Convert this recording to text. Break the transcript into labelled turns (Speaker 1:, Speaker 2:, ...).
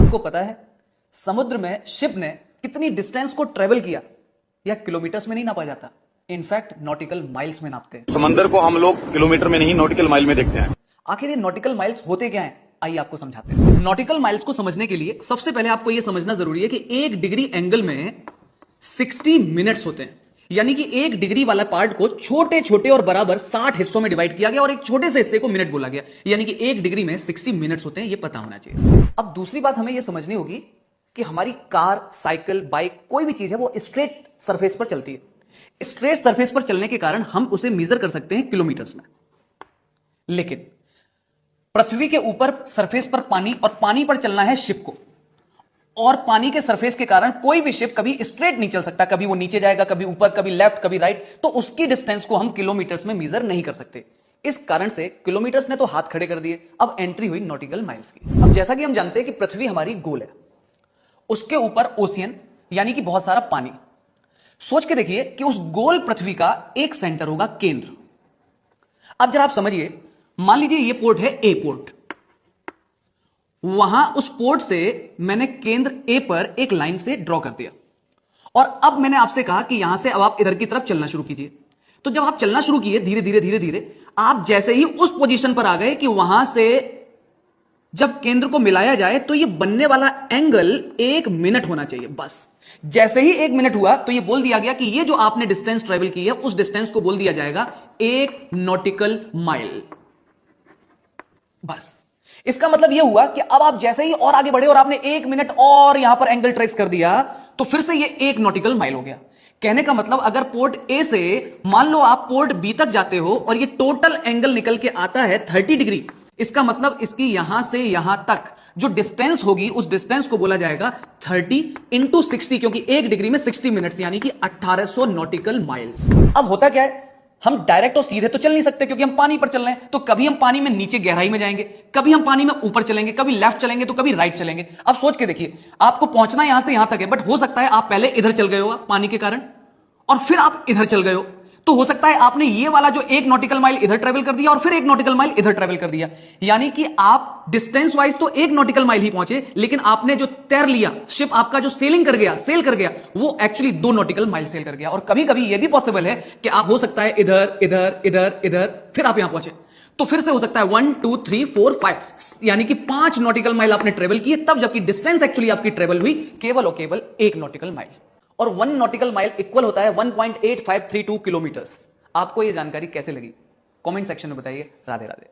Speaker 1: आपको पता है समुद्र में शिप ने कितनी डिस्टेंस को ट्रेवल किया? यह किलोमीटर्स में नहीं नापा जाता, इनफैक्ट नॉटिकल माइल्स में नापते हैं।
Speaker 2: समंदर को हम लोग किलोमीटर में नहीं नॉटिकल माइल में देखते हैं।
Speaker 1: आखिर ये नॉटिकल माइल्स होते क्या हैं? आइए आपको समझाते हैं। नॉटिकल माइल्स को समझने के लिए सबसे पहले आपको यह समझना जरूरी है कि 1 डिग्री एंगल में 60 मिनट्स होते हैं। यानी कि 1 डिग्री वाला पार्ट को छोटे छोटे और बराबर 60 हिस्सों में डिवाइड किया गया और एक छोटे से हिस्से को मिनट बोला गया। यानी कि 1 डिग्री में 60 मिनट्स होते हैं, यह पता होना चाहिए। अब दूसरी बात हमें यह समझनी होगी कि हमारी कार, साइकिल, बाइक, कोई भी चीज है वो स्ट्रेट सरफेस पर चलती है। स्ट्रेट सरफेस पर चलने के कारण हम उसे मेजर कर सकते हैं किलोमीटर्स में। लेकिन पृथ्वी के ऊपर सरफेस पर पानी, और पानी पर चलना है शिप को, और पानी के सरफेस के कारण कोई भी शिप कभी स्ट्रेट नहीं चल सकता। कभी वो नीचे जाएगा, कभी ऊपर, कभी लेफ्ट, कभी राइट। तो उसकी डिस्टेंस को हम किलोमीटर्स में मेजर नहीं कर सकते। इस कारण से किलोमीटर्स ने तो हाथ खड़े कर दिए। अब एंट्री हुई नॉटिकल माइल्स की। अब जैसा कि हम जानते हैं कि पृथ्वी हमारी गोल है, उसके ऊपर ओशियन यानी कि बहुत सारा पानी। सोच के देखिए कि उस गोल पृथ्वी का एक सेंटर होगा, केंद्र। अब जरा आप समझिए, मान लीजिए ये पोर्ट है ए पोर्ट। वहां उस पोर्ट से मैंने केंद्र ए पर एक लाइन से ड्रॉ कर दिया, और अब मैंने आपसे कहा कि यहां से अब आप इधर की तरफ चलना शुरू कीजिए। तो जब आप चलना शुरू किए धीरे धीरे धीरे धीरे, आप जैसे ही उस पोजीशन पर आ गए कि वहां से जब केंद्र को मिलाया जाए तो ये बनने वाला एंगल 1 मिनट होना चाहिए। बस जैसे ही 1 मिनट हुआ तो ये बोल दिया गया कि ये जो आपने डिस्टेंस ट्रेवल की है उस डिस्टेंस को बोल दिया जाएगा 1 नॉटिकल माइल। बस इसका मतलब यह हुआ कि अब आप जैसे ही और आगे बढ़े और आपने 1 मिनट और यहां पर एंगल ट्रेस कर दिया तो फिर से ये 1 नॉटिकल माइल हो गया। कहने का मतलब अगर पोर्ट ए से मान लो आप पोर्ट बी तक जाते हो और ये टोटल एंगल निकल के आता है 30 डिग्री, इसका मतलब इसकी यहां से यहां तक जो डिस्टेंस होगी उस डिस्टेंस को बोला जाएगा 30 इंटू 60, क्योंकि 1 डिग्री में 60 मिनट्स यानी कि 1800 नॉटिकल माइल्स। अब होता क्या है, हम डायरेक्ट और सीधे तो चल नहीं सकते क्योंकि हम पानी पर चल रहे हैं। तो कभी हम पानी में नीचे गहराई में जाएंगे, कभी हम पानी में ऊपर चलेंगे, कभी लेफ्ट चलेंगे तो कभी राइट चलेंगे। अब सोच के देखिए, आपको पहुंचना यहां से यहां तक है, बट हो सकता है आप पहले इधर चल गए हो पानी के कारण, और फिर आप इधर चल गए हो। तो हो सकता है आपने ये वाला जो 1 नॉटिकल माइल इधर ट्रेवल कर दिया और फिर 1 नॉटिकल माइल इधर ट्रेवल कर दिया। यानी कि आप डिस्टेंस वाइज तो 1 नॉटिकल माइल ही पहुंचे, लेकिन आपने जो तैर लिया, शिप आपका जो सेल कर गया, वो एक्चुअली 2 नॉटिकल माइल सेल कर गया। और कभी कभी यह भी पॉसिबल है कि आप हो सकता है इधर इधर इधर इधर, फिर आप यहां पहुंचे। तो फिर से हो सकता है 1 2 3 4 5, यानी कि 5 नॉटिकल माइल आपने ट्रेवल किए तब, जबकि डिस्टेंस एक्चुअली आपकी ट्रेवल हुई केवल और केवल 1 नॉटिकल माइल। और 1 नॉटिकल माइल इक्वल होता है 1.8532 किलोमीटर्स। आपको यह जानकारी कैसे लगी? कमेंट सेक्शन में बताइए। राधे राधे।